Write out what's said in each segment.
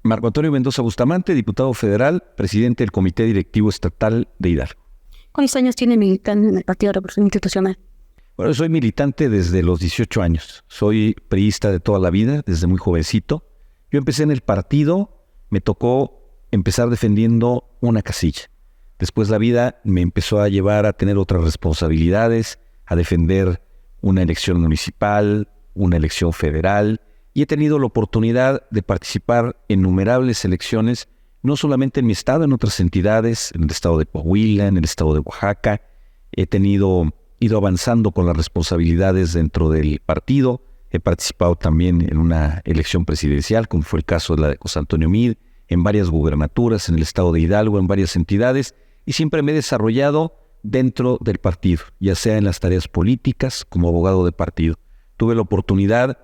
Marco Antonio Mendoza Bustamante, diputado federal, presidente del Comité Directivo Estatal de Hidalgo. ¿Cuántos años tiene militando en el Partido Revolución Institucional? Bueno, soy militante desde los 18 años. Soy priista de toda la vida, desde muy jovencito. Yo empecé en el partido, me tocó empezar defendiendo una casilla. Después la vida me empezó a llevar a tener otras responsabilidades, a defender una elección municipal, una elección federal, y he tenido la oportunidad de participar en innumerables elecciones, no solamente en mi estado, en otras entidades, en el estado de Coahuila, en el estado de Oaxaca. He ido avanzando con las responsabilidades dentro del partido. He participado también en una elección presidencial, como fue el caso de la de José Antonio Meade, en varias gubernaturas, en el estado de Hidalgo, en varias entidades, y siempre me he desarrollado dentro del partido, ya sea en las tareas políticas, como abogado de partido. Tuve la oportunidad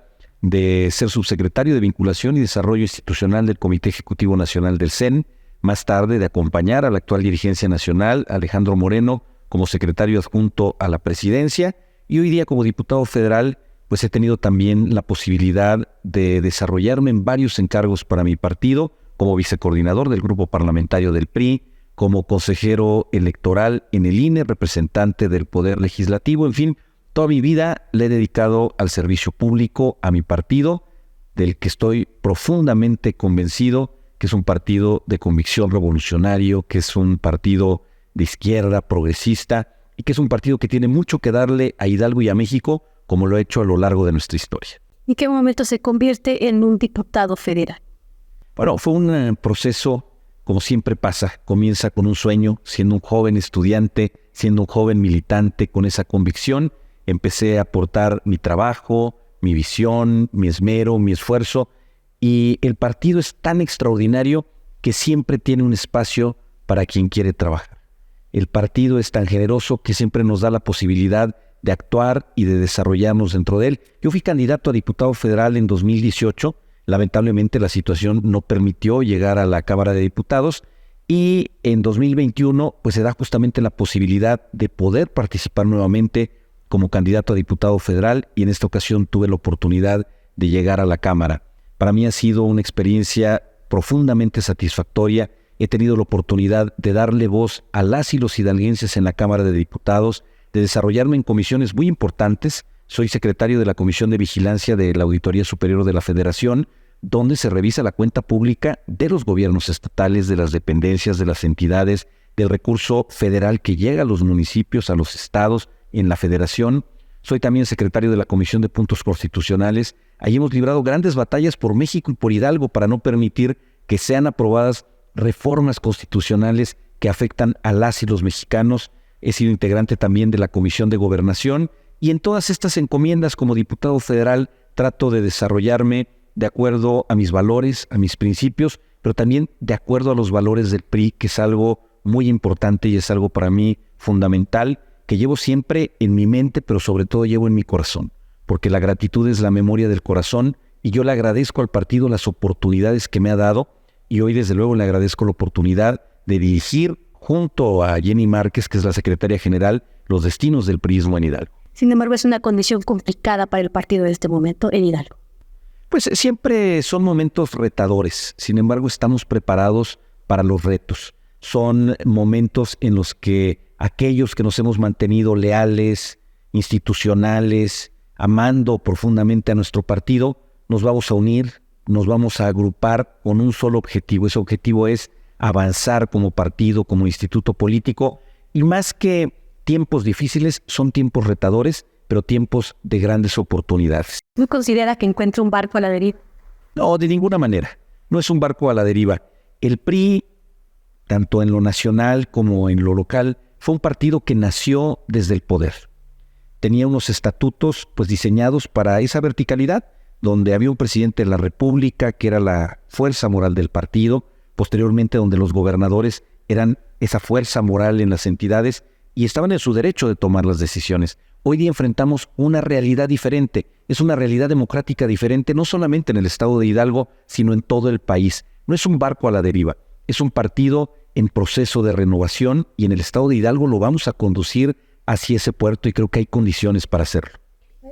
de ser subsecretario de Vinculación y Desarrollo Institucional del Comité Ejecutivo Nacional del CEN, más tarde de acompañar a la actual dirigencia nacional, Alejandro Moreno, como secretario adjunto a la presidencia, y hoy día como diputado federal, pues he tenido también la posibilidad de desarrollarme en varios encargos para mi partido, como vicecoordinador del grupo parlamentario del PRI, como consejero electoral en el INE, representante del Poder Legislativo, en fin, toda mi vida le he dedicado al servicio público, a mi partido, del que estoy profundamente convencido que es un partido de convicción revolucionario, que es un partido de izquierda, progresista, y que es un partido que tiene mucho que darle a Hidalgo y a México, como lo ha hecho a lo largo de nuestra historia. ¿En qué momento se convierte en un diputado federal? Bueno, fue un proceso, como siempre pasa, comienza con un sueño, siendo un joven estudiante, siendo un joven militante con esa convicción. Empecé a aportar mi trabajo, mi visión, mi esmero, mi esfuerzo, y el partido es tan extraordinario que siempre tiene un espacio para quien quiere trabajar. El partido es tan generoso que siempre nos da la posibilidad de actuar y de desarrollarnos dentro de él. Yo fui candidato a diputado federal en 2018, lamentablemente la situación no permitió llegar a la Cámara de Diputados, y en 2021 pues se da justamente la posibilidad de poder participar nuevamente como candidato a diputado federal, y en esta ocasión tuve la oportunidad de llegar a la Cámara. Para mí ha sido una experiencia profundamente satisfactoria. He tenido la oportunidad de darle voz a las y los hidalguenses en la Cámara de Diputados, de desarrollarme en comisiones muy importantes. Soy secretario de la Comisión de Vigilancia de la Auditoría Superior de la Federación, donde se revisa la cuenta pública de los gobiernos estatales, de las dependencias, de las entidades, del recurso federal que llega a los municipios, a los estados, en la Federación. Soy también secretario de la Comisión de Puntos Constitucionales. Allí hemos librado grandes batallas por México y por Hidalgo para no permitir que sean aprobadas reformas constitucionales que afectan a las y los mexicanos. He sido integrante también de la Comisión de Gobernación, y en todas estas encomiendas como diputado federal trato de desarrollarme de acuerdo a mis valores, a mis principios, pero también de acuerdo a los valores del PRI, que es algo muy importante y es algo para mí fundamental, que llevo siempre en mi mente, pero sobre todo llevo en mi corazón, porque la gratitud es la memoria del corazón, y yo le agradezco al partido las oportunidades que me ha dado, y hoy desde luego le agradezco la oportunidad de dirigir junto a Jenny Márquez, que es la secretaria general, los destinos del priismo en Hidalgo. Sin embargo, es una condición complicada para el partido en este momento en Hidalgo. Pues siempre son momentos retadores, sin embargo estamos preparados para los retos. Son momentos en los que aquellos que nos hemos mantenido leales, institucionales, amando profundamente a nuestro partido, nos vamos a unir, nos vamos a agrupar con un solo objetivo. Ese objetivo es avanzar como partido, como instituto político, y más que tiempos difíciles, son tiempos retadores, pero tiempos de grandes oportunidades. ¿No considera que encuentra un barco a la deriva? No, de ninguna manera. No es un barco a la deriva. El PRI, tanto en lo nacional como en lo local, fue un partido que nació desde el poder. Tenía unos estatutos pues diseñados para esa verticalidad, donde había un presidente de la República que era la fuerza moral del partido, posteriormente donde los gobernadores eran esa fuerza moral en las entidades y estaban en su derecho de tomar las decisiones. Hoy día enfrentamos una realidad diferente, es una realidad democrática diferente, no solamente en el estado de Hidalgo, sino en todo el país. No es un barco a la deriva, es un partido en proceso de renovación, y en el estado de Hidalgo lo vamos a conducir hacia ese puerto, y creo que hay condiciones para hacerlo.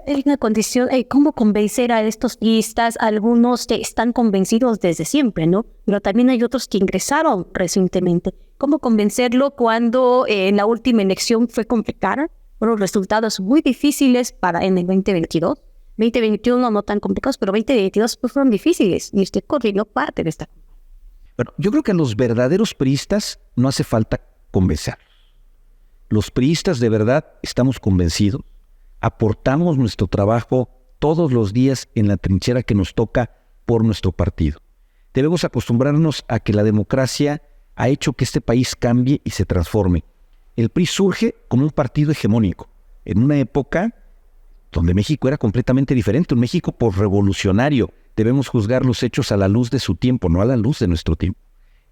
hay una condición, ¿cómo convencer a estos priistas? Algunos que están convencidos desde siempre, ¿no? Pero también hay otros que ingresaron recientemente. ¿Cómo convencerlo cuando en la última elección fue complicada? Fueron resultados muy difíciles en el 2022. 2021 no tan complicados, pero 2022 pues fueron difíciles. Y usted corrió parte de esta. Bueno, yo creo que a los verdaderos priistas no hace falta convencer. Los priistas de verdad estamos convencidos, aportamos nuestro trabajo todos los días en la trinchera que nos toca por nuestro partido. Debemos acostumbrarnos a que la democracia ha hecho que este país cambie y se transforme. El PRI surge como un partido hegemónico, en una época donde México era completamente diferente, un México posrevolucionario. Debemos juzgar los hechos a la luz de su tiempo, no a la luz de nuestro tiempo.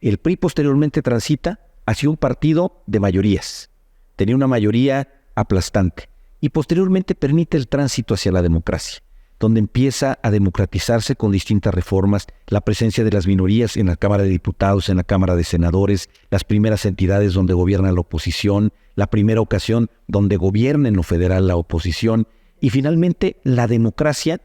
El PRI posteriormente transita hacia un partido de mayorías. Tenía una mayoría aplastante y posteriormente permite el tránsito hacia la democracia, donde empieza a democratizarse con distintas reformas, la presencia de las minorías en la Cámara de Diputados, en la Cámara de Senadores, las primeras entidades donde gobierna la oposición, la primera ocasión donde gobierna en lo federal la oposición, y finalmente la democracia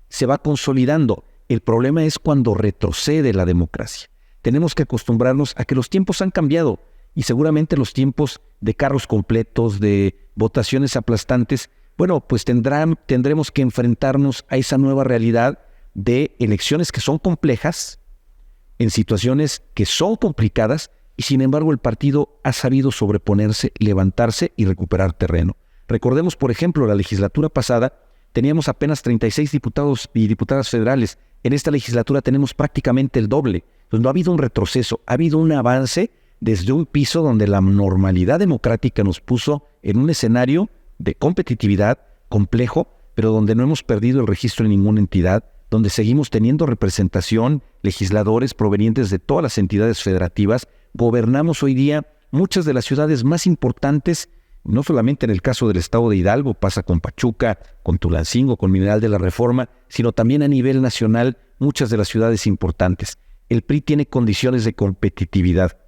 se va consolidando. El problema es cuando retrocede la democracia. Tenemos que acostumbrarnos a que los tiempos han cambiado y seguramente los tiempos de carros completos, de votaciones aplastantes, bueno, pues tendremos que enfrentarnos a esa nueva realidad de elecciones que son complejas, en situaciones que son complicadas, y sin embargo el partido ha sabido sobreponerse, levantarse y recuperar terreno. Recordemos, por ejemplo, la legislatura pasada teníamos apenas 36 diputados y diputadas federales. En esta legislatura tenemos prácticamente el doble. Entonces no ha habido un retroceso, ha habido un avance desde un piso donde la normalidad democrática nos puso en un escenario de competitividad complejo, pero donde no hemos perdido el registro en ninguna entidad, donde seguimos teniendo representación, legisladores provenientes de todas las entidades federativas. Gobernamos hoy día muchas de las ciudades más importantes, no solamente en el caso del estado de Hidalgo, pasa con Pachuca, con Tulancingo, con Mineral de la Reforma, sino también a nivel nacional, muchas de las ciudades importantes. El PRI tiene condiciones de competitividad.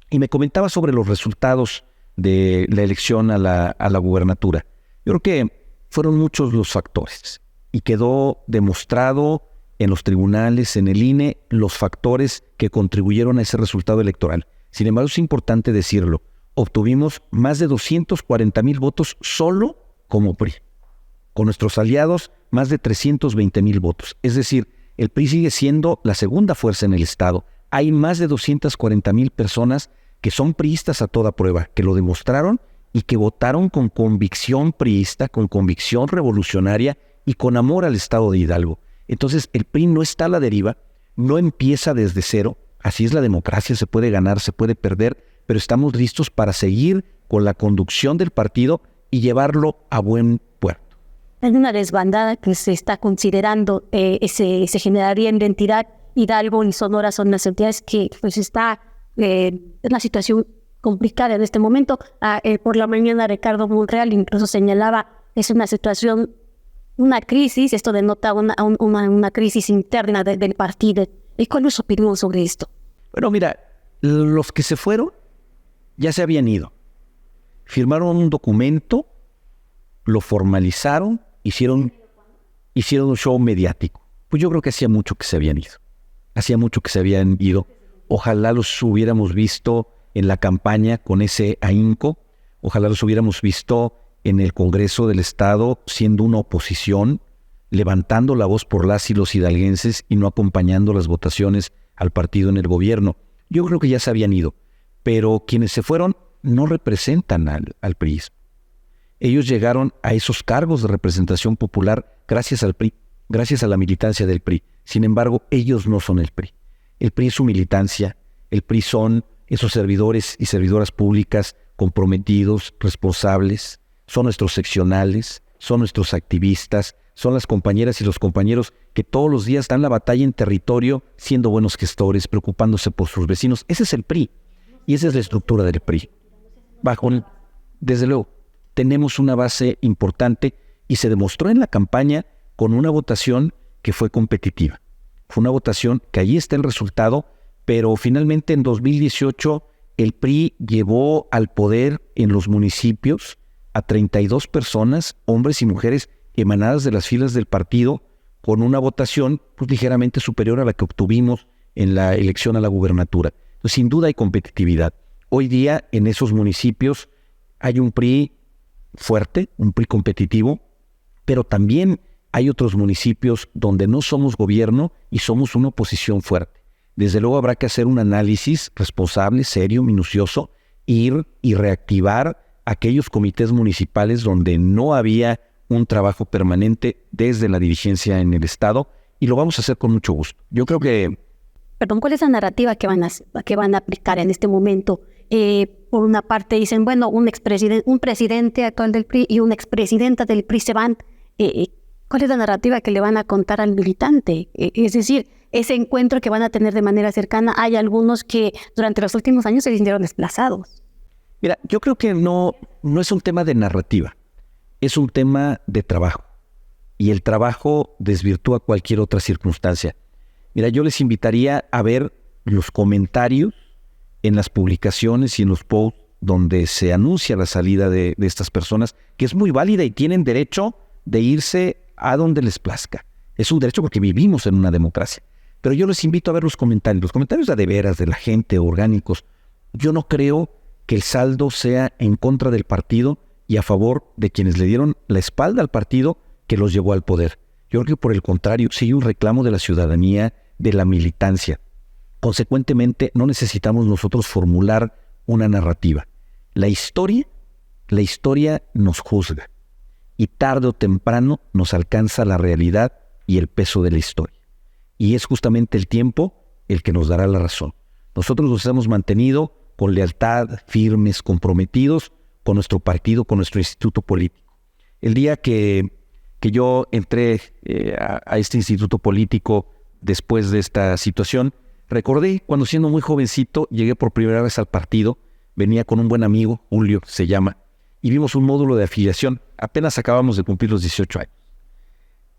Y me comentaba sobre los resultados de la elección a la gubernatura. Yo creo que fueron muchos los factores y quedó demostrado en los tribunales, en el INE, los factores que contribuyeron a ese resultado electoral. Sin embargo, es importante decirlo, obtuvimos más de 240,000 votos solo como PRI. Con nuestros aliados, más de 320,000 votos. Es decir, el PRI sigue siendo la segunda fuerza en el Estado. Hay más de 240,000 personas que son priistas a toda prueba, que lo demostraron y que votaron con convicción priista, con convicción revolucionaria y con amor al Estado de Hidalgo. Entonces, el PRI no está a la deriva, no empieza desde cero. Así es la democracia, se puede ganar, se puede perder, pero estamos listos para seguir con la conducción del partido y llevarlo a buen puerto. Hay una desbandada que se está considerando, se generaría en la entidad. Hidalgo y Sonora son las entidades que pues está en una situación complicada en este momento. Por la mañana Ricardo Monreal incluso señalaba, es una situación, una crisis, esto denota una crisis interna del partido. ¿Y cuál es su opinión sobre esto? Bueno, mira, los que se fueron ya se habían ido. Firmaron un documento, lo formalizaron, hicieron un show mediático. Pues yo creo que hacía mucho que se habían ido. Hacía mucho que se habían ido. Ojalá los hubiéramos visto en la campaña con ese ahínco. Ojalá los hubiéramos visto en el Congreso del Estado siendo una oposición, levantando la voz por las y los hidalguenses y no acompañando las votaciones al partido en el gobierno. Yo creo que ya se habían ido, pero quienes se fueron no representan al priismo. Ellos llegaron a esos cargos de representación popular gracias al PRI, gracias a la militancia del PRI. Sin embargo, ellos no son el PRI. El PRI es su militancia, el PRI son esos servidores y servidoras públicas comprometidos, responsables, son nuestros seccionales, son nuestros activistas, son las compañeras y los compañeros que todos los días dan la batalla en territorio, siendo buenos gestores, preocupándose por sus vecinos. Ese es el PRI y esa es la estructura del PRI. Desde luego, tenemos una base importante y se demostró en la campaña con una votación que fue competitiva. Fue una votación que ahí está el resultado, pero finalmente en 2018 el PRI llevó al poder en los municipios a 32 personas, hombres y mujeres, emanadas de las filas del partido con una votación pues, ligeramente superior a la que obtuvimos en la elección a la gubernatura. Entonces, sin duda hay competitividad. Hoy día en esos municipios hay un PRI fuerte, un PRI competitivo, pero también hay otros municipios donde no somos gobierno y somos una oposición fuerte. Desde luego habrá que hacer un análisis responsable, serio, minucioso, ir y reactivar aquellos comités municipales donde no había un trabajo permanente desde la dirigencia en el Estado, y lo vamos a hacer con mucho gusto. Yo creo que... Perdón, ¿cuál es la narrativa que van a aplicar en este momento? Por una parte dicen, bueno, un presidente actual del PRI y una expresidenta del PRI se van. ¿Cuál es la narrativa que le van a contar al militante? Es decir, ese encuentro que van a tener de manera cercana, hay algunos que durante los últimos años se sintieron desplazados. Mira, yo creo que no es un tema de narrativa, es un tema de trabajo. Y el trabajo desvirtúa cualquier otra circunstancia. Mira, yo les invitaría a ver los comentarios en las publicaciones y en los posts donde se anuncia la salida de estas personas, que es muy válida y tienen derecho de irse a donde les plazca. Es un derecho porque vivimos en una democracia. Pero yo les invito a ver los comentarios de veras de la gente, orgánicos. Yo no creo que el saldo sea en contra del partido y a favor de quienes le dieron la espalda al partido que los llevó al poder. Yo creo que por el contrario, sigue un reclamo de la ciudadanía, de la militancia. Consecuentemente, no necesitamos nosotros formular una narrativa. La historia nos juzga y tarde o temprano nos alcanza la realidad y el peso de la historia. Y es justamente el tiempo el que nos dará la razón. Nosotros nos hemos mantenido con lealtad, firmes, comprometidos con nuestro partido, con nuestro instituto político. El día que yo entré a este instituto político después de esta situación, recordé cuando siendo muy jovencito llegué por primera vez al partido, venía con un buen amigo, Julio se llama, y vimos un módulo de afiliación, apenas acabamos de cumplir los 18 años.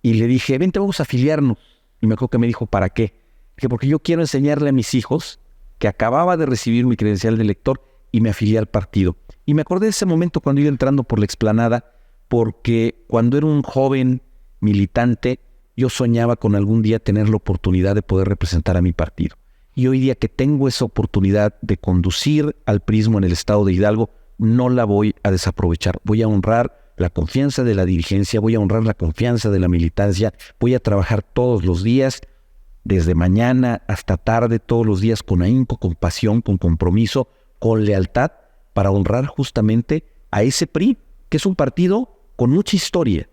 Y le dije, vente, vamos a afiliarnos. Y me acuerdo que me dijo, ¿para qué? Dije, porque yo quiero enseñarle a mis hijos que acababa de recibir mi credencial de elector y me afilié al partido. Y me acordé de ese momento cuando iba entrando por la explanada, porque cuando era un joven militante, yo soñaba con algún día tener la oportunidad de poder representar a mi partido. Y hoy día que tengo esa oportunidad de conducir al PRIsmo en el estado de Hidalgo, no la voy a desaprovechar. Voy a honrar la confianza de la dirigencia, voy a honrar la confianza de la militancia, voy a trabajar todos los días, desde mañana hasta tarde, todos los días con ahínco, con pasión, con compromiso, con lealtad, para honrar justamente a ese PRI, que es un partido con mucha historia,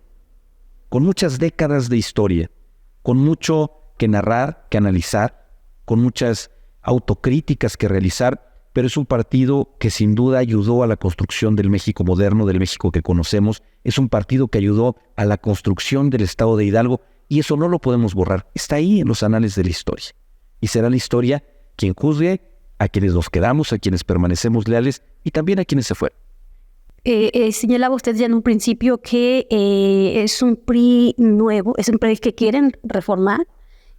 con muchas décadas de historia, con mucho que narrar, que analizar, con muchas autocríticas que realizar, pero es un partido que sin duda ayudó a la construcción del México moderno, del México que conocemos. Es un partido que ayudó a la construcción del estado de Hidalgo, y eso no lo podemos borrar. Está ahí en los anales de la historia. Y será la historia quien juzgue a quienes nos quedamos, a quienes permanecemos leales y también a quienes se fueron. Señalaba usted ya en un principio que es un PRI nuevo, es un PRI que quieren reformar.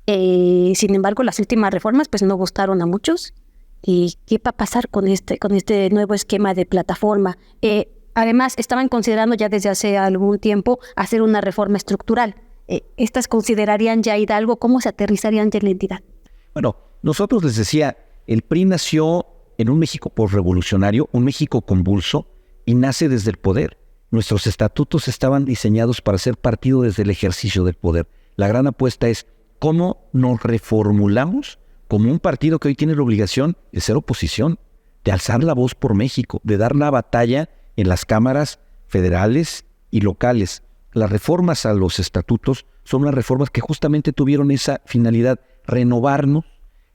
Sin embargo, las últimas reformas pues no gustaron a muchos. ¿Y qué va a pasar con este nuevo esquema de plataforma? Además, estaban considerando ya desde hace algún tiempo hacer una reforma estructural. ¿Estas considerarían ya Hidalgo? ¿Cómo se aterrizarían ya en la entidad? Bueno, nosotros les decía, el PRI nació en un México posrevolucionario, un México convulso, y nace desde el poder. Nuestros estatutos estaban diseñados para ser partido desde el ejercicio del poder. La gran apuesta es cómo nos reformulamos como un partido que hoy tiene la obligación de ser oposición, de alzar la voz por México, de dar la batalla en las cámaras federales y locales. Las reformas a los estatutos son las reformas que justamente tuvieron esa finalidad, renovarnos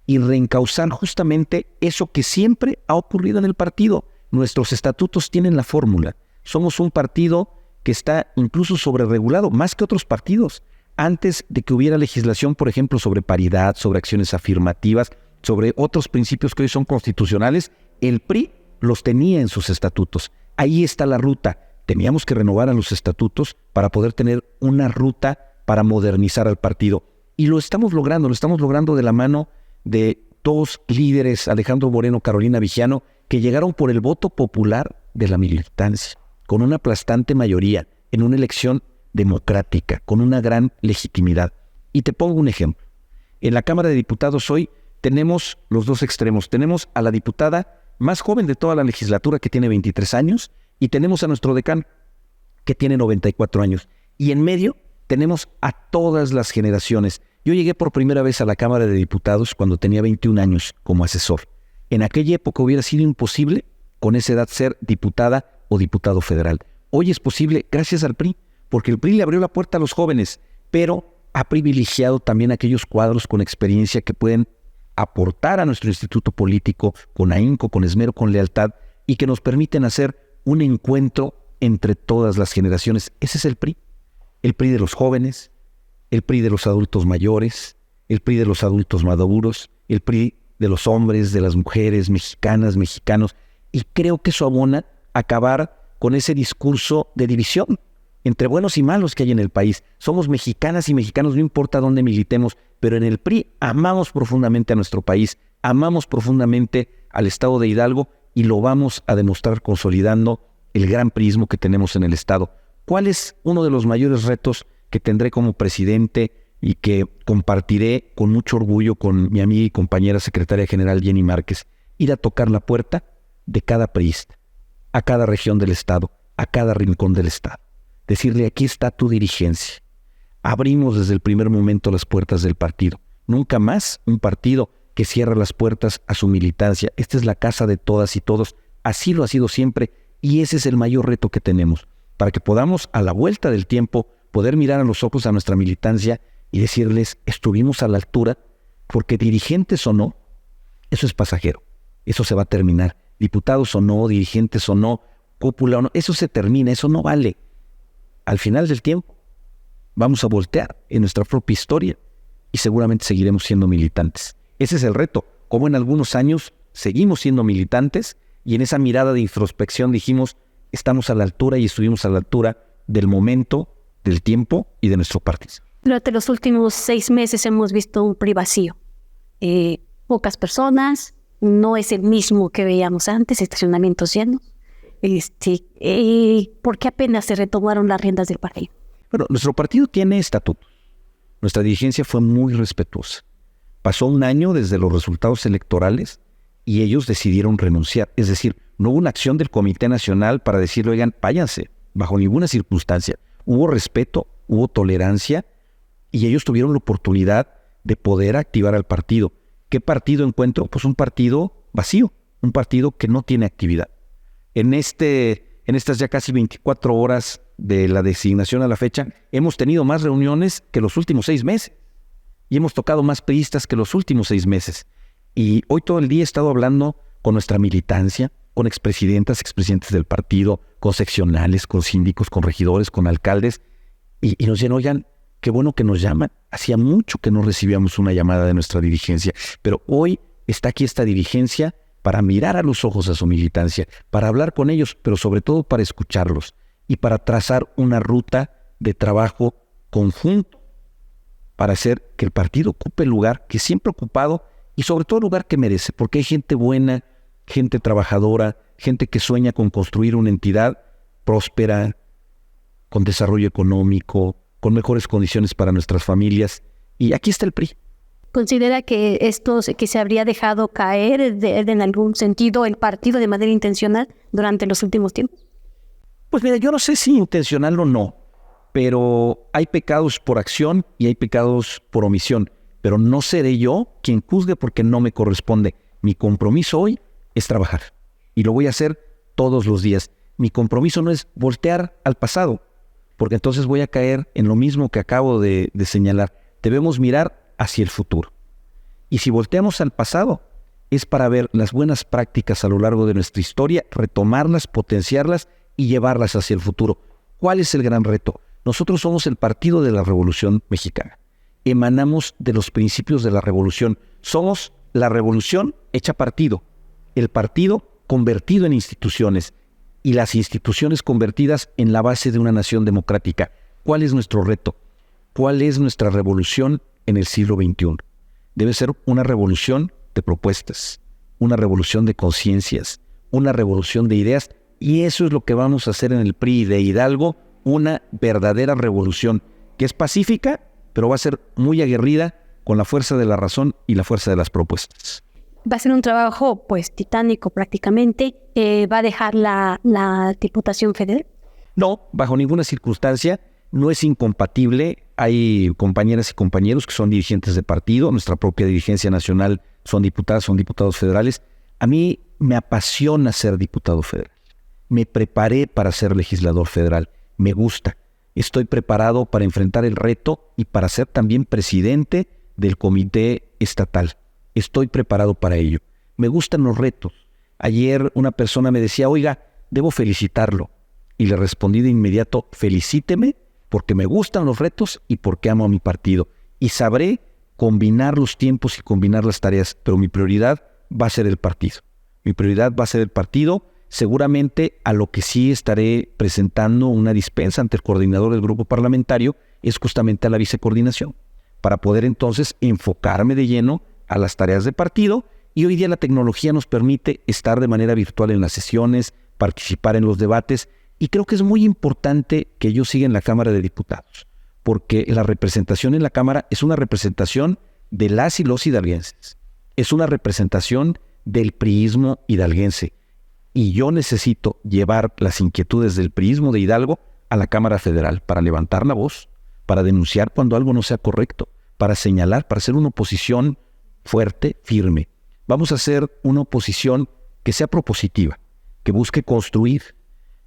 y reencauzar justamente eso que siempre ha ocurrido en el partido. Nuestros estatutos tienen la fórmula. Somos un partido que está incluso sobreregulado, más que otros partidos. Antes de que hubiera legislación, por ejemplo, sobre paridad, sobre acciones afirmativas, sobre otros principios que hoy son constitucionales, el PRI los tenía en sus estatutos. Ahí está la ruta. Teníamos que renovar a los estatutos para poder tener una ruta para modernizar al partido. Y lo estamos logrando de la mano de dos líderes, Alejandro Moreno, Carolina Vigiano, que llegaron por el voto popular de la militancia, con una aplastante mayoría, en una elección democrática, con una gran legitimidad. Y te pongo un ejemplo. En la Cámara de Diputados hoy tenemos los dos extremos. Tenemos a la diputada más joven de toda la legislatura, que tiene 23 años, y tenemos a nuestro decano, que tiene 94 años. Y en medio tenemos a todas las generaciones. Yo llegué por primera vez a la Cámara de Diputados cuando tenía 21 años como asesor. En aquella época hubiera sido imposible con esa edad ser diputada o diputado federal. Hoy es posible gracias al PRI, porque el PRI le abrió la puerta a los jóvenes, pero ha privilegiado también a aquellos cuadros con experiencia que pueden aportar a nuestro instituto político con ahínco, con esmero, con lealtad, y que nos permiten hacer un encuentro entre todas las generaciones. Ese es el PRI de los jóvenes, el PRI de los adultos mayores, el PRI de los adultos maduros, el PRI de los hombres, de las mujeres, mexicanas, mexicanos, y creo que eso abona acabar con ese discurso de división entre buenos y malos que hay en el país. Somos mexicanas y mexicanos, no importa dónde militemos, pero en el PRI amamos profundamente a nuestro país, amamos profundamente al estado de Hidalgo, y lo vamos a demostrar consolidando el gran priismo que tenemos en el estado. ¿Cuál es uno de los mayores retos que tendré como presidente y que compartiré con mucho orgullo con mi amiga y compañera secretaria general Jenny Márquez? Ir a tocar la puerta de cada priista, a cada región del estado, a cada rincón del estado. Decirle: aquí está tu dirigencia. Abrimos desde el primer momento las puertas del partido. Nunca más un partido que cierra las puertas a su militancia. Esta es la casa de todas y todos. Así lo ha sido siempre, y ese es el mayor reto que tenemos, para que podamos, a la vuelta del tiempo, poder mirar a los ojos a nuestra militancia y decirles: estuvimos a la altura, porque dirigentes o no, eso es pasajero. Eso se va a terminar. Diputados o no, dirigentes o no, cúpula o no, eso se termina, eso no vale. Al final del tiempo vamos a voltear en nuestra propia historia y seguramente seguiremos siendo militantes. Ese es el reto. Como en algunos años seguimos siendo militantes, y en esa mirada de introspección dijimos: estamos a la altura, y estuvimos a la altura del momento, del tiempo y de nuestro partido. Durante los últimos 6 meses hemos visto un PRI vacío. Pocas personas, no es el mismo que veíamos antes, estacionamientos llenos. ¿Por qué apenas se retomaron las riendas del partido? Bueno, nuestro partido tiene estatutos. Nuestra dirigencia fue muy respetuosa. Pasó un año desde los resultados electorales y ellos decidieron renunciar. Es decir, no hubo una acción del Comité Nacional para decirle: oigan, váyanse, bajo ninguna circunstancia. Hubo respeto, hubo tolerancia, y ellos tuvieron la oportunidad de poder activar al partido. ¿Qué partido encuentro? Pues un partido vacío, un partido que no tiene actividad. En estas ya casi 24 horas de la designación a la fecha, hemos tenido más reuniones que los últimos 6 meses. Y hemos tocado más priistas que los últimos 6 meses. Y hoy todo el día he estado hablando con nuestra militancia, con expresidentas, expresidentes del partido, con seccionales, con síndicos, con regidores, con alcaldes. Y nos dicen: oigan, qué bueno que nos llaman. Hacía mucho que no recibíamos una llamada de nuestra dirigencia. Pero hoy está aquí esta dirigencia para mirar a los ojos a su militancia, para hablar con ellos, pero sobre todo para escucharlos y para trazar una ruta de trabajo conjunto para hacer que el partido ocupe el lugar que siempre ha ocupado, y sobre todo el lugar que merece, porque hay gente buena, gente trabajadora, gente que sueña con construir una entidad próspera, con desarrollo económico, con mejores condiciones para nuestras familias. Y aquí está el PRI. ¿Considera que que se habría dejado caer en algún sentido el partido de manera intencional durante los últimos tiempos? Pues mira, yo no sé si intencional o no, pero hay pecados por acción y hay pecados por omisión. Pero no seré yo quien juzgue, porque no me corresponde. Mi compromiso hoy es trabajar, y lo voy a hacer todos los días. Mi compromiso no es voltear al pasado, porque entonces voy a caer en lo mismo que acabo de señalar. Debemos mirar hacia el futuro. Y si volteamos al pasado, es para ver las buenas prácticas a lo largo de nuestra historia, retomarlas, potenciarlas y llevarlas hacia el futuro. ¿Cuál es el gran reto? Nosotros somos el partido de la Revolución Mexicana. Emanamos de los principios de la revolución. Somos la revolución hecha partido, el partido convertido en instituciones, y las instituciones convertidas en la base de una nación democrática. ¿Cuál es nuestro reto? ¿Cuál es nuestra revolución en el siglo XXI? Debe ser una revolución de propuestas, una revolución de conciencias, una revolución de ideas, y eso es lo que vamos a hacer en el PRI de Hidalgo una verdadera revolución que es pacífica, pero va a ser muy aguerrida con la fuerza de la razón y la fuerza de las propuestas. Va a ser un trabajo pues titánico prácticamente. ¿Va a dejar la Diputación Federal? No, bajo ninguna circunstancia. No es incompatible. Hay compañeras y compañeros que son dirigentes de partido. Nuestra propia dirigencia nacional son diputadas, son diputados federales. A mí me apasiona ser diputado federal. Me preparé para ser legislador federal. Me gusta. Estoy preparado para enfrentar el reto y para ser también presidente del comité estatal. Estoy preparado para ello. Me gustan los retos. Ayer una persona me decía, oiga, debo felicitarlo. Y le respondí de inmediato, felicíteme porque me gustan los retos y porque amo a mi partido. Y sabré combinar los tiempos y combinar las tareas, pero mi prioridad va a ser el partido. Mi prioridad va a ser el partido. Seguramente a lo que sí estaré presentando una dispensa ante el coordinador del grupo parlamentario es justamente a la vicecoordinación, para poder entonces enfocarme de lleno a las tareas de partido. Y hoy día la tecnología nos permite estar de manera virtual en las sesiones, participar en los debates, y creo que es muy importante que yo siga en la Cámara de Diputados, porque la representación en la Cámara es una representación de las y los hidalguenses, es una representación del priismo hidalguense, y yo necesito llevar las inquietudes del priismo de Hidalgo a la Cámara Federal para levantar la voz, para denunciar cuando algo no sea correcto, para señalar, para hacer una oposición fuerte, firme. Vamos a hacer una oposición que sea propositiva, que busque construir,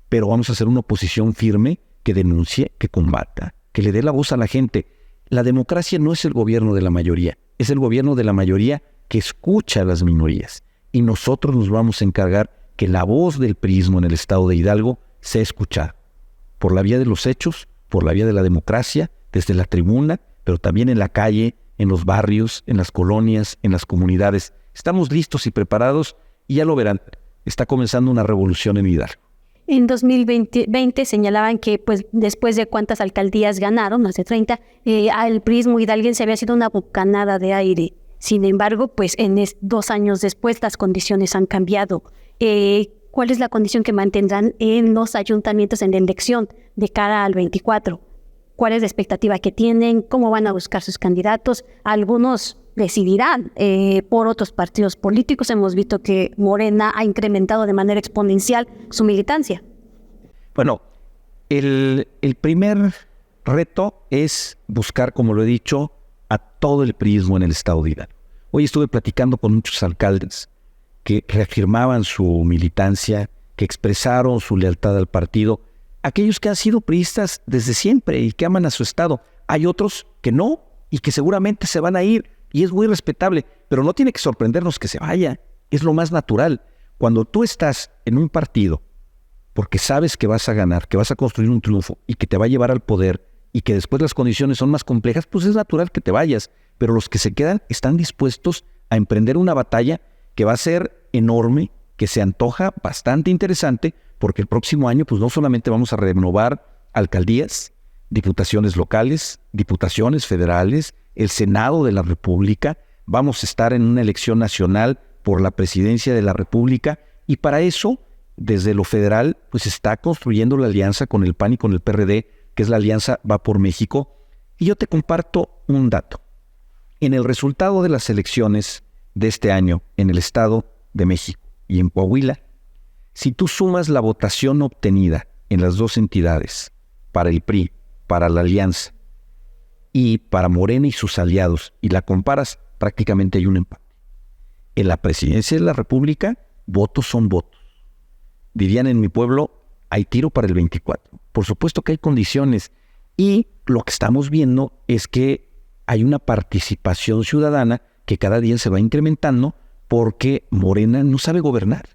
pero vamos a hacer una oposición firme que denuncie, que combata, que le dé la voz a la gente. La democracia no es el gobierno de la mayoría, es el gobierno de la mayoría que escucha a las minorías. Y nosotros nos vamos a encargar que la voz del priismo en el estado de Hidalgo sea escuchada por la vía de los hechos, por la vía de la democracia, desde la tribuna, pero también en la calle, en los barrios, en las colonias, en las comunidades. Estamos listos y preparados y ya lo verán, está comenzando una revolución en Hidalgo. En 2020 señalaban que pues después de cuántas alcaldías ganaron, más de 30, el priismo hidalguense había sido una bocanada de aire. Sin embargo, pues 2 años después las condiciones han cambiado. ¿Cuál es la condición que mantendrán en los ayuntamientos en la elección de cara al 24? ¿Cuál es la expectativa que tienen? ¿Cómo van a buscar sus candidatos? Algunos decidirán por otros partidos políticos. Hemos visto que Morena ha incrementado de manera exponencial su militancia. Bueno, el primer reto es buscar, como lo he dicho, a todo el priismo en el estado de Hidalgo. Hoy estuve platicando con muchos alcaldes que reafirmaban su militancia, que expresaron su lealtad al partido. Aquellos que han sido priistas desde siempre y que aman a su estado. Hay otros que no y que seguramente se van a ir y es muy respetable, pero no tiene que sorprendernos que se vaya. Es lo más natural. Cuando tú estás en un partido porque sabes que vas a ganar, que vas a construir un triunfo y que te va a llevar al poder y que después las condiciones son más complejas, pues es natural que te vayas. Pero los que se quedan están dispuestos a emprender una batalla que va a ser enorme, que se antoja bastante interesante, porque el próximo año pues no solamente vamos a renovar alcaldías, diputaciones locales, diputaciones federales, el Senado de la República, vamos a estar en una elección nacional por la presidencia de la República, y para eso, desde lo federal, pues está construyendo la alianza con el PAN y con el PRD, que es la alianza Va por México. Y yo te comparto un dato. En el resultado de las elecciones de este año en el Estado de México y en Coahuila, si tú sumas la votación obtenida en las dos entidades, para el PRI, para la Alianza y para Morena y sus aliados, y la comparas, prácticamente hay un empate. En la presidencia de la República, votos son votos. Dirían en mi pueblo, hay tiro para el 24. Por supuesto que hay condiciones, y lo que estamos viendo es que hay una participación ciudadana que cada día se va incrementando porque Morena no sabe gobernar.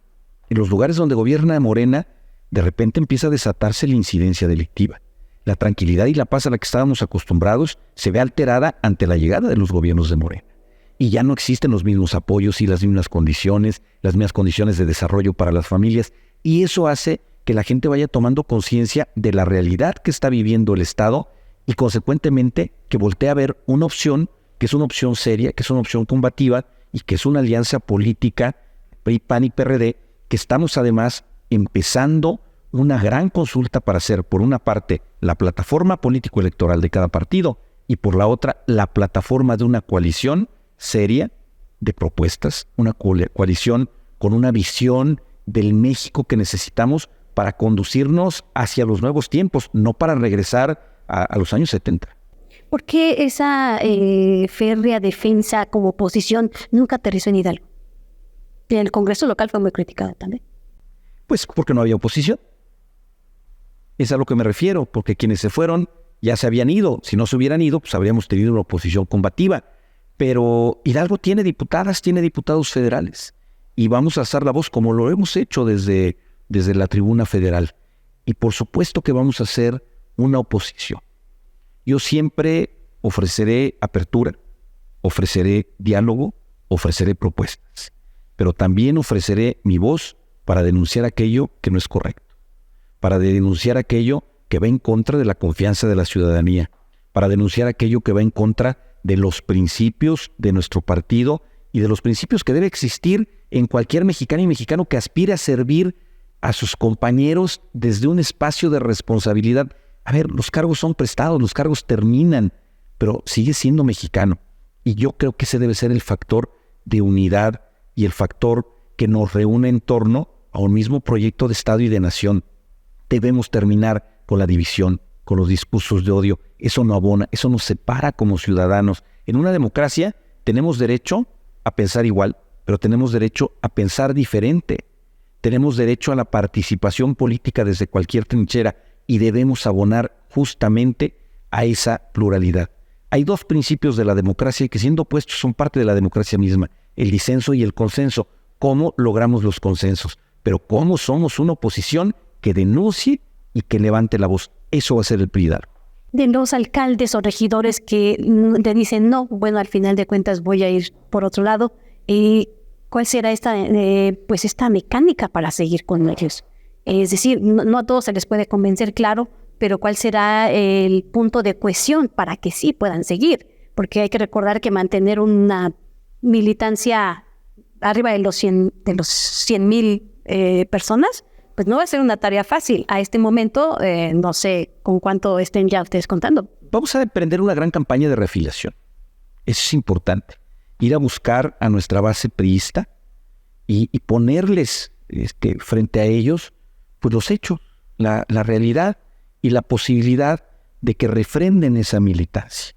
En los lugares donde gobierna Morena, de repente empieza a desatarse la incidencia delictiva. La tranquilidad y la paz a la que estábamos acostumbrados se ve alterada ante la llegada de los gobiernos de Morena. Y ya no existen los mismos apoyos y las mismas condiciones de desarrollo para las familias. Y eso hace que la gente vaya tomando conciencia de la realidad que está viviendo el Estado y consecuentemente que voltee a ver una opción que es una opción seria, que es una opción combativa y que es una alianza política PRI, PAN y PRD, que estamos además empezando una gran consulta para hacer, por una parte, la plataforma político-electoral de cada partido y por la otra, la plataforma de una coalición seria de propuestas, una coalición con una visión del México que necesitamos para conducirnos hacia los nuevos tiempos, no para regresar a los años 70. ¿Por qué esa férrea defensa como oposición nunca aterrizó en Hidalgo? En el Congreso local fue muy criticado también. Pues porque no había oposición. Es a lo que me refiero, porque quienes se fueron ya se habían ido. Si no se hubieran ido, pues habríamos tenido una oposición combativa. Pero Hidalgo tiene diputadas, tiene diputados federales. Y vamos a alzar la voz como lo hemos hecho desde la tribuna federal. Y por supuesto que vamos a hacer una oposición. Yo siempre ofreceré apertura, ofreceré diálogo, ofreceré propuestas. Pero también ofreceré mi voz para denunciar aquello que no es correcto, para denunciar aquello que va en contra de la confianza de la ciudadanía, para denunciar aquello que va en contra de los principios de nuestro partido y de los principios que debe existir en cualquier mexicana y mexicano que aspire a servir a sus compañeros desde un espacio de responsabilidad. A ver, los cargos son prestados, los cargos terminan, pero sigue siendo mexicano. Y yo creo que ese debe ser el factor de unidad y el factor que nos reúne en torno a un mismo proyecto de Estado y de nación. Debemos terminar con la división, con los discursos de odio. Eso no abona, eso nos separa como ciudadanos. En una democracia tenemos derecho a pensar igual, pero tenemos derecho a pensar diferente. Tenemos derecho a la participación política desde cualquier trinchera y debemos abonar justamente a esa pluralidad. Hay dos principios de la democracia que, siendo opuestos, son parte de la democracia misma: el disenso y el consenso. ¿Cómo logramos los consensos? Pero ¿cómo somos una oposición que denuncie y que levante la voz? Eso va a ser el PRI Hidalgo. De los alcaldes o regidores que te dicen no, bueno, al final de cuentas voy a ir por otro lado, ¿cuál será esta mecánica para seguir con ellos? Es decir, no a todos se les puede convencer, claro, pero ¿cuál será el punto de cohesión para que sí puedan seguir? Porque hay que recordar que mantener una militancia arriba de los 100,000 personas, pues no va a ser una tarea fácil. A este momento, no sé con cuánto estén ya ustedes contando. Vamos a emprender una gran campaña de reafiliación. Eso es importante. Ir a buscar a nuestra base priista y ponerles frente a ellos pues los hechos, la realidad y la posibilidad de que refrenden esa militancia.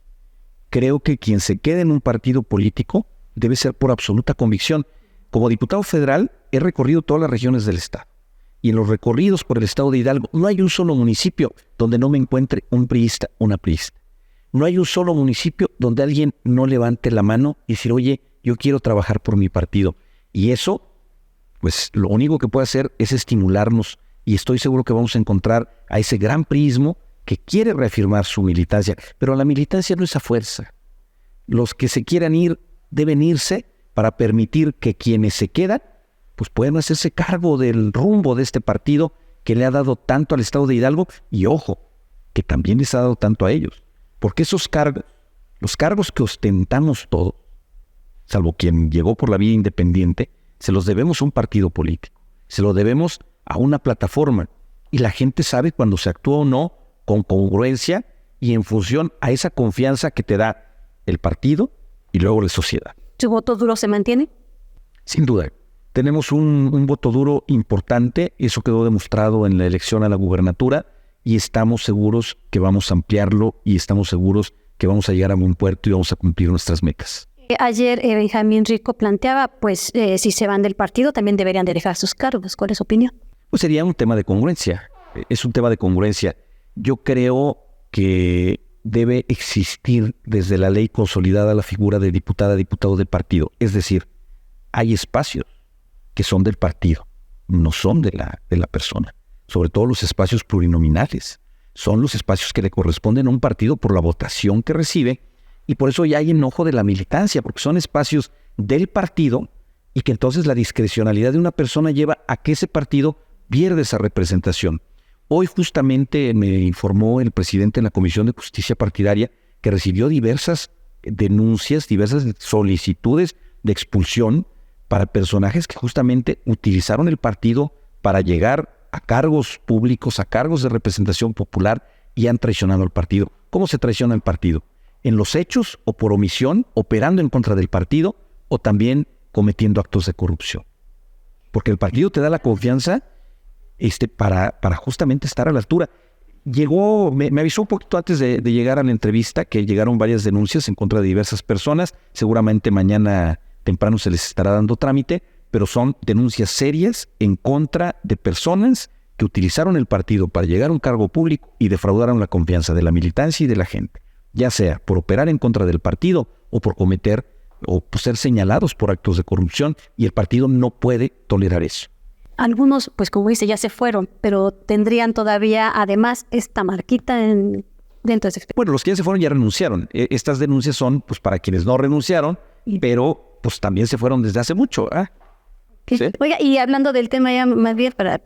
Creo que quien se quede en un partido político debe ser por absoluta convicción. Como diputado federal he recorrido todas las regiones del estado. Y en los recorridos por el estado de Hidalgo no hay un solo municipio donde no me encuentre un priista, una priista. No hay un solo municipio donde alguien no levante la mano y decir, oye, yo quiero trabajar por mi partido. Y eso, pues lo único que puede hacer es estimularnos. Y estoy seguro que vamos a encontrar a ese gran priismo que quiere reafirmar su militancia. Pero la militancia no es a fuerza. Los que se quieran ir deben irse para permitir que quienes se quedan pues pueden hacerse cargo del rumbo de este partido que le ha dado tanto al estado de Hidalgo y, ojo, que también les ha dado tanto a ellos. Porque esos cargos, los cargos que ostentamos todos, salvo quien llegó por la vía independiente, se los debemos a un partido político, se lo debemos a una plataforma. Y la gente sabe cuando se actúa o no con congruencia y en función a esa confianza que te da el partido y luego la sociedad. ¿Su voto duro se mantiene? Sin duda. Tenemos un voto duro importante, eso quedó demostrado en la elección a la gubernatura y estamos seguros que vamos a ampliarlo y estamos seguros que vamos a llegar a buen puerto y vamos a cumplir nuestras metas. Ayer Benjamín Rico planteaba, pues si se van del partido también deberían de dejar sus cargos. ¿Cuál es su opinión? Pues sería un tema de congruencia, es un tema de congruencia. Yo creo que debe existir desde la ley consolidada la figura de diputada, diputado del partido. Es decir, hay espacios que son del partido, no son de la persona. Sobre todo los espacios plurinominales. Son los espacios que le corresponden a un partido por la votación que recibe y por eso ya hay enojo de la militancia, porque son espacios del partido y que entonces la discrecionalidad de una persona lleva a que ese partido pierda esa representación. Hoy justamente me informó el presidente de la Comisión de Justicia Partidaria que recibió diversas denuncias, diversas solicitudes de expulsión para personajes que justamente utilizaron el partido para llegar a cargos públicos, a cargos de representación popular y han traicionado al partido. ¿Cómo se traiciona el partido? ¿En los hechos o por omisión, operando en contra del partido o también cometiendo actos de corrupción? Porque el partido te da la confianza para justamente estar a la altura. Me avisó un poquito antes de llegar a la entrevista que llegaron varias denuncias en contra de diversas personas. Seguramente mañana temprano se les estará dando trámite, pero son denuncias serias en contra de personas que utilizaron el partido para llegar a un cargo público y defraudaron la confianza de la militancia y de la gente, ya sea por operar en contra del partido o por cometer o por ser señalados por actos de corrupción, y el partido no puede tolerar eso. Algunos, pues como dice, ya se fueron, pero tendrían todavía, además, esta marquita dentro de ese... Bueno, los que ya se fueron ya renunciaron. Estas denuncias son pues para quienes no renunciaron, pero pues también se fueron desde hace mucho. ¿Sí? Oiga, y hablando del tema ya más bien para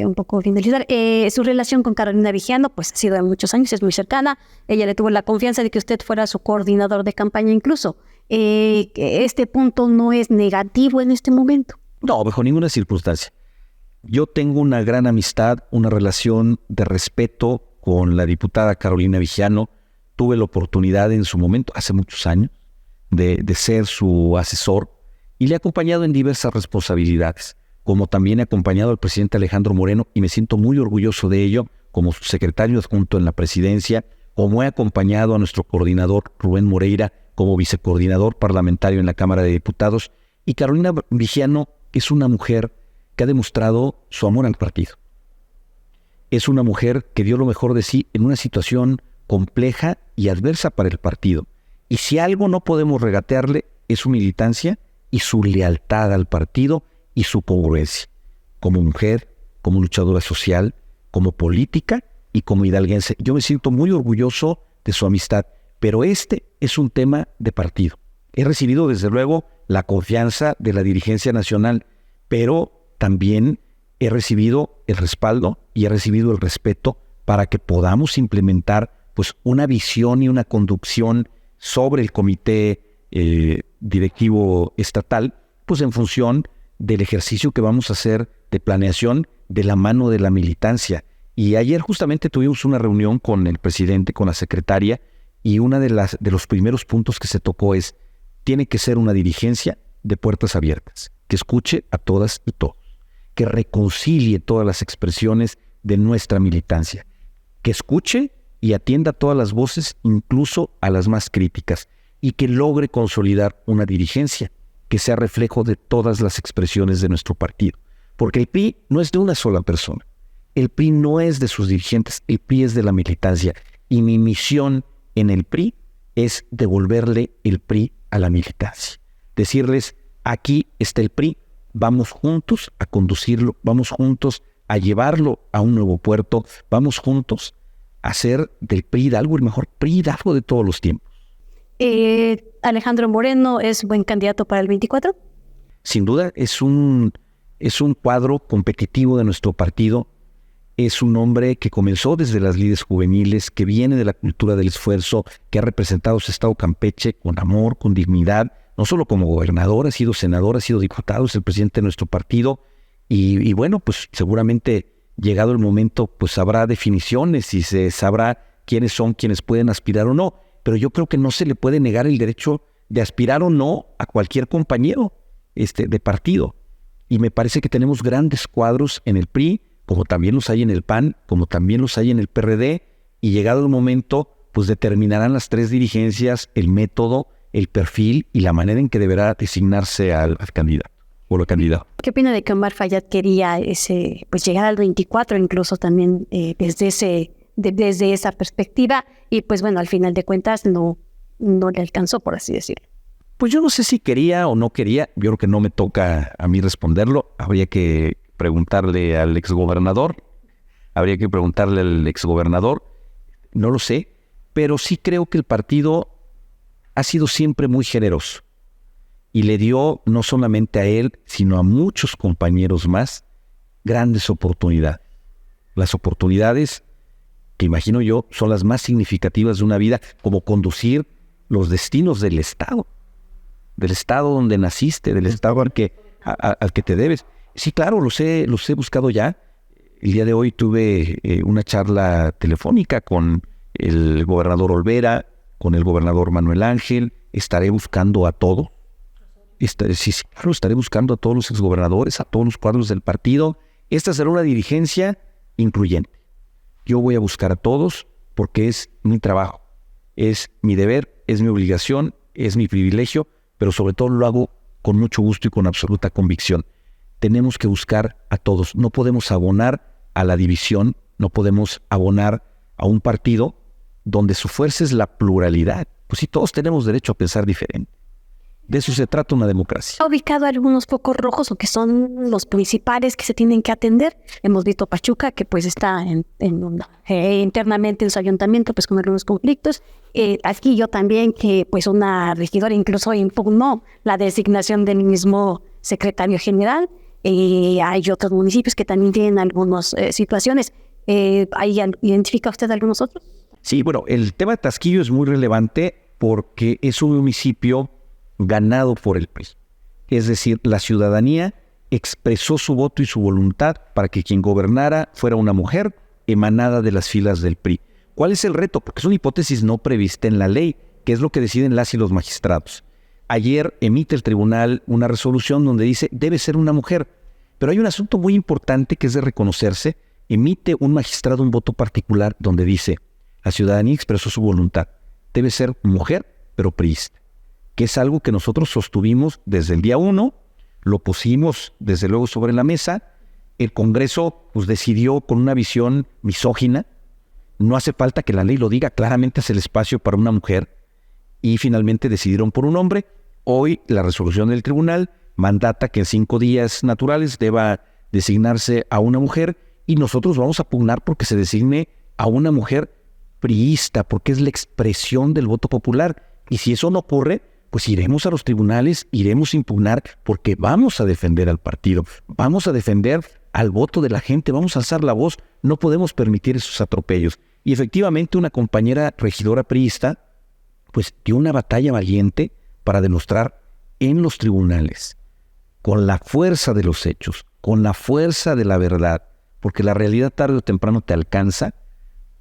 un poco finalizar, su relación con Carolina Viggiano pues ha sido de muchos años, es muy cercana. Ella le tuvo la confianza de que usted fuera su coordinador de campaña incluso. ¿Este punto no es negativo en este momento? No, bajo ninguna circunstancia. Yo tengo una gran amistad, una relación de respeto con la diputada Carolina Viggiano. Tuve la oportunidad en su momento, hace muchos años, de ser su asesor y le he acompañado en diversas responsabilidades, como también he acompañado al presidente Alejandro Moreno y me siento muy orgulloso de ello como su secretario adjunto en la presidencia, como he acompañado a nuestro coordinador Rubén Moreira como vicecoordinador parlamentario en la Cámara de Diputados. Y Carolina Viggiano es una mujer que ha demostrado su amor al partido. Es una mujer que dio lo mejor de sí en una situación compleja y adversa para el partido. Y si algo no podemos regatearle es su militancia y su lealtad al partido y su congruencia. Como mujer, como luchadora social, como política y como hidalguense. Yo me siento muy orgulloso de su amistad, pero este es un tema de partido. He recibido desde luego la confianza de la dirigencia nacional, pero también he recibido el respaldo y he recibido el respeto para que podamos implementar pues una visión y una conducción sobre el comité directivo estatal, pues en función del ejercicio que vamos a hacer de planeación de la mano de la militancia. Y ayer justamente tuvimos una reunión con el presidente, con la secretaria, y una de los primeros puntos que se tocó es, tiene que ser una dirigencia de puertas abiertas, que escuche a todas y todos, que reconcilie todas las expresiones de nuestra militancia, que escuche y atienda todas las voces, incluso a las más críticas, y que logre consolidar una dirigencia que sea reflejo de todas las expresiones de nuestro partido. Porque el PRI no es de una sola persona, el PRI no es de sus dirigentes, el PRI es de la militancia, y mi misión en el PRI es devolverle el PRI a la militancia. Decirles, aquí está el PRI, vamos juntos a conducirlo, vamos juntos a llevarlo a un nuevo puerto, vamos juntos a hacer del PRI Hidalgo el mejor PRI Hidalgo de todos los tiempos. ¿Alejandro Moreno es buen candidato para el 24? Sin duda, es un cuadro competitivo de nuestro partido. Es un hombre que comenzó desde las lides juveniles, que viene de la cultura del esfuerzo, que ha representado su estado Campeche con amor, con dignidad, no solo como gobernador, ha sido senador, ha sido diputado, es el presidente de nuestro partido. Y bueno, pues seguramente llegado el momento, pues habrá definiciones y se sabrá quiénes son quienes pueden aspirar o no. Pero yo creo que no se le puede negar el derecho de aspirar o no a cualquier compañero de partido. Y me parece que tenemos grandes cuadros en el PRI, como también los hay en el PAN, como también los hay en el PRD, y llegado el momento, pues determinarán las tres dirigencias el método, el perfil y la manera en que deberá designarse al candidato o la candidata. ¿Qué opina de que Omar Fayad quería pues llegar al 24 incluso también desde esa perspectiva? Y pues bueno, al final de cuentas no le alcanzó, por así decirlo. Pues yo no sé si quería o no quería, yo creo que no me toca a mí responderlo, habría que preguntarle al exgobernador, no lo sé, pero sí creo que el partido ha sido siempre muy generoso y le dio no solamente a él, sino a muchos compañeros más grandes oportunidades. Las oportunidades que imagino yo son las más significativas de una vida, como conducir los destinos del Estado donde naciste, del Estado al que te debes. Sí, claro, los he buscado ya. El día de hoy tuve una charla telefónica con el gobernador Olvera, con el gobernador Manuel Ángel. Estaré buscando a todos. Estaré buscando a todos los exgobernadores, a todos los cuadros del partido. Esta será una dirigencia incluyente. Yo voy a buscar a todos porque es mi trabajo, es mi deber, es mi obligación, es mi privilegio, pero sobre todo lo hago con mucho gusto y con absoluta convicción. Tenemos que buscar a todos. No podemos abonar a la división, no podemos abonar a un partido donde su fuerza es la pluralidad. Pues sí, todos tenemos derecho a pensar diferente. De eso se trata una democracia. Ha ubicado algunos focos rojos o que son los principales que se tienen que atender. Hemos visto Pachuca, que pues está internamente en su ayuntamiento pues con algunos conflictos. Aquí yo también, que pues una regidora incluso impugnó la designación del mismo secretario general. Hay otros municipios que también tienen algunas situaciones. ¿Ahí identifica usted algunos otros? Sí, bueno, el tema de Taxquillo es muy relevante porque es un municipio ganado por el PRI. Es decir, la ciudadanía expresó su voto y su voluntad para que quien gobernara fuera una mujer emanada de las filas del PRI. ¿Cuál es el reto? Porque es una hipótesis no prevista en la ley, que es lo que deciden las y los magistrados. Ayer emite el tribunal una resolución donde dice debe ser una mujer, pero hay un asunto muy importante que es de reconocerse. Emite un magistrado un voto particular donde dice la ciudadanía expresó su voluntad, debe ser mujer, pero priista, que es algo que nosotros sostuvimos desde el día 1, lo pusimos desde luego sobre la mesa. El Congreso pues decidió con una visión misógina, no hace falta que la ley lo diga, claramente es el espacio para una mujer, y finalmente decidieron por un hombre. Hoy la resolución del tribunal mandata que en 5 días naturales deba designarse a una mujer, y nosotros vamos a pugnar porque se designe a una mujer priista, porque es la expresión del voto popular. Y si eso no ocurre, pues iremos a los tribunales, iremos a impugnar, porque vamos a defender al partido, vamos a defender al voto de la gente, vamos a alzar la voz, no podemos permitir esos atropellos. Y efectivamente una compañera regidora priista pues dio una batalla valiente para demostrar en los tribunales, con la fuerza de los hechos, con la fuerza de la verdad, porque la realidad tarde o temprano te alcanza,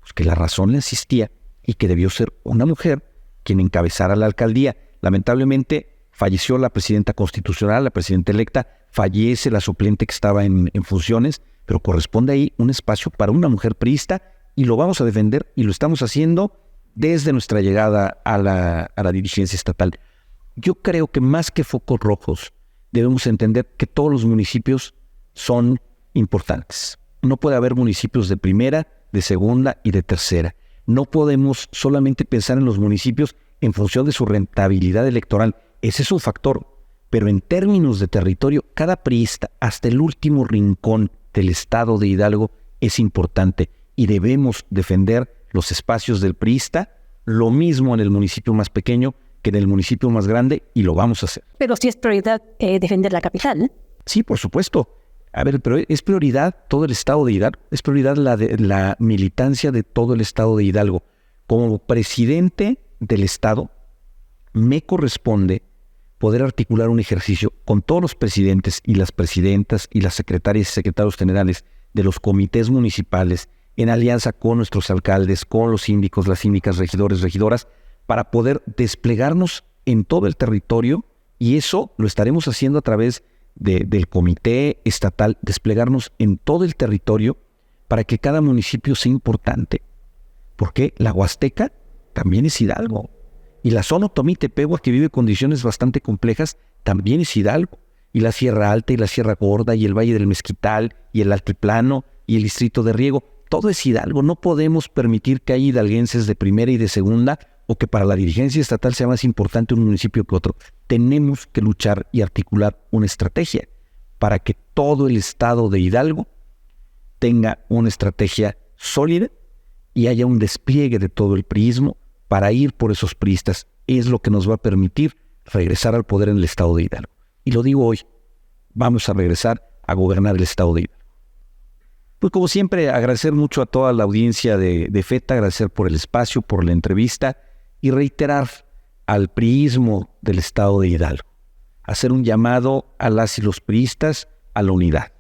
pues que la razón le asistía y que debió ser una mujer quien encabezara la alcaldía. Lamentablemente falleció la presidenta constitucional, la presidenta electa, fallece la suplente que estaba en funciones, pero corresponde ahí un espacio para una mujer priista y lo vamos a defender y lo estamos haciendo desde nuestra llegada a la dirigencia estatal. Yo creo que más que focos rojos debemos entender que todos los municipios son importantes. No puede haber municipios de primera, de segunda y de tercera. No podemos solamente pensar en los municipios en función de su rentabilidad electoral. Ese es un factor, pero en términos de territorio, cada priista, hasta el último rincón del estado de Hidalgo, es importante y debemos defender los espacios del priista, lo mismo en el municipio más pequeño que en el municipio más grande, y lo vamos a hacer. Pero sí es prioridad defender la capital, ¿eh? Sí, por supuesto. A ver, pero es prioridad todo el estado de Hidalgo, es prioridad la militancia de todo el estado de Hidalgo. Como presidente del estado, me corresponde poder articular un ejercicio con todos los presidentes y las presidentas y las secretarias y secretarios generales de los comités municipales, en alianza con nuestros alcaldes, con los síndicos, las síndicas, regidores, regidoras, para poder desplegarnos en todo el territorio, y eso lo estaremos haciendo a través del comité estatal, desplegarnos en todo el territorio para que cada municipio sea importante, porque la Huasteca también es Hidalgo, y la zona Otomí-Tepehua, que vive condiciones bastante complejas, también es Hidalgo, y la Sierra Alta y la Sierra Gorda y el Valle del Mezquital y el Altiplano y el Distrito de Riego, todo es Hidalgo. No podemos permitir que haya hidalguenses de primera y de segunda, o que para la dirigencia estatal sea más importante un municipio que otro. Tenemos que luchar y articular una estrategia para que todo el estado de Hidalgo tenga una estrategia sólida y haya un despliegue de todo el priismo para ir por esos priistas. Es lo que nos va a permitir regresar al poder en el estado de Hidalgo. Y lo digo hoy, vamos a regresar a gobernar el estado de Hidalgo. Pues como siempre, agradecer mucho a toda la audiencia de FETA, agradecer por el espacio, por la entrevista, y reiterar al priismo del estado de Hidalgo, hacer un llamado a las y los priistas a la unidad.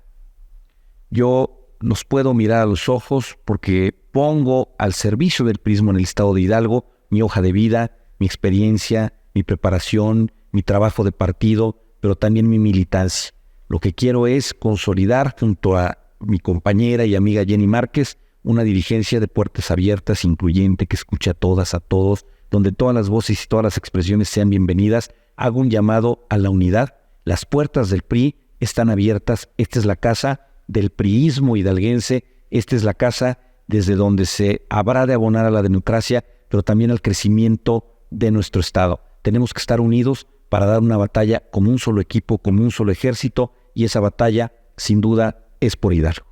Yo los puedo mirar a los ojos porque pongo al servicio del PRIismo en el estado de Hidalgo mi hoja de vida, mi experiencia, mi preparación, mi trabajo de partido, pero también mi militancia. Lo que quiero es consolidar junto a mi compañera y amiga Jenny Márquez una dirigencia de puertas abiertas, incluyente, que escuche a todas, a todos, donde todas las voces y todas las expresiones sean bienvenidas. Hago un llamado a la unidad. Las puertas del PRI están abiertas. Esta es la casa del priismo hidalguense. Esta es la casa desde donde se habrá de abonar a la democracia, pero también al crecimiento de nuestro Estado. Tenemos que estar unidos para dar una batalla como un solo equipo, como un solo ejército, y esa batalla, sin duda, es por Hidalgo.